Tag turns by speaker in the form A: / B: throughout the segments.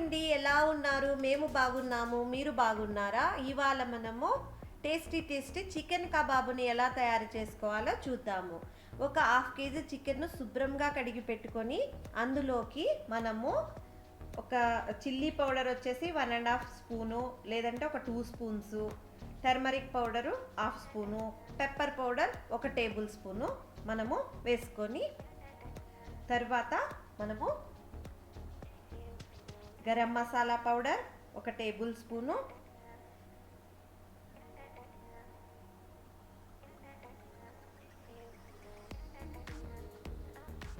A: అండి, ఎలా ఉన్నారు? మేము బాగున్నాము. మీరు బాగున్నారా? ఇవాళ మనము టేస్టీ టేస్టీ చికెన్ కబాబుని ఎలా తయారు చేసుకోవాలో చూద్దాము. ఒక హాఫ్ కేజీ చికెన్ను శుభ్రంగా కడిగి పెట్టుకొని అందులోకి మనము ఒక చిల్లీ పౌడర్ వచ్చేసి 1.5 స్పూను, లేదంటే ఒక 2 spoons, turmeric powder half spoon, pepper powder 1 tablespoon మనము వేసుకొని, తర్వాత మనము garam masala powder 1 tablespoon,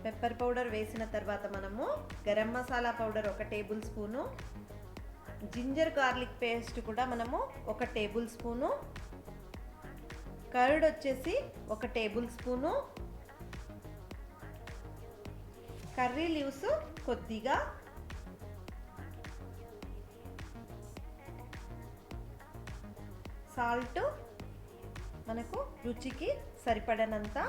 A: pepper powder వేసిన తర్వాత మనము garam masala powder 1 tablespoon, ginger garlic paste కూడా మనము 1 టేబుల్ స్పూను, కర్డ్ వచ్చేసి 1 టేబుల్ స్పూను, కర్రీ లీవ్స్ కొద్దిగా, సాల్ట్ మనకు రుచికి సరిపడనంత,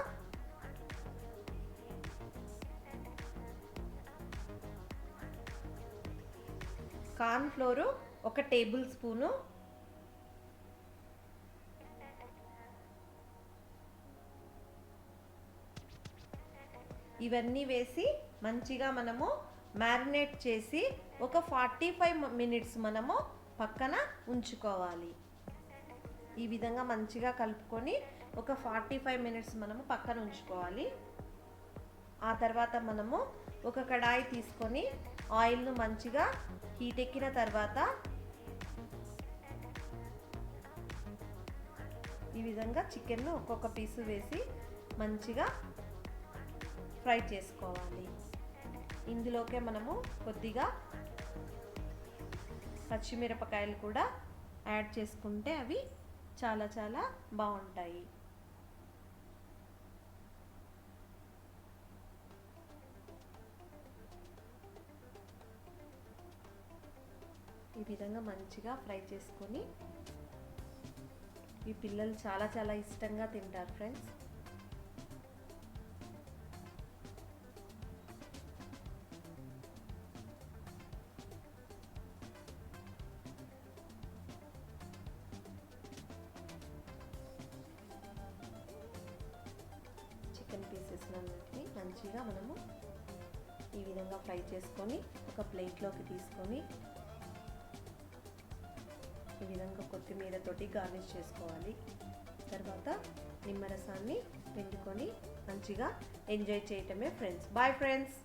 A: కార్న్ ఫ్లోర్ 1 టేబుల్ స్పూను, ఇవన్నీ వేసి మంచిగా మనము మ్యారినేట్ చేసి ఒక 45 మినిట్స్ మనము పక్కన ఉంచుకోవాలి. ఈ విధంగా మంచిగా కలుపుకొని ఒక 45 మినిట్స్ మనము పక్కన ఉంచుకోవాలి. ఆ తర్వాత మనము ఒక కడాయి తీసుకొని ఆయిల్ను మంచిగా హీట్ ఎక్కిన తర్వాత ఈ విధంగా చికెన్ను ఒక్కొక్క పీసు వేసి మంచిగా ఫ్రై చేసుకోవాలి. ఇందులోకే మనము కొద్దిగా పచ్చిమిరపకాయలు కూడా యాడ్ చేసుకుంటే అవి చాలా చాలా బాగుంటాయి. ఈ విధంగా మంచిగా ఫ్రై చేసుకొని ఈ పిల్లలు చాలా చాలా ఇష్టంగా తింటారు ఫ్రెండ్స్. చికెన్ పీసెస్ అన్నిటిని మంచిగా మనము ఈ విధంగా ఫ్రై చేసుకొని ఒక ప్లేట్లోకి తీసుకొని ఈ విధంగా కొత్తిమీరతోటి గార్నిష్ చేసుకోవాలి. తర్వాత నిమ్మరసాన్ని పిండుకొని మంచిగా ఎంజాయ్ చేయటమే ఫ్రెండ్స్. Bye friends.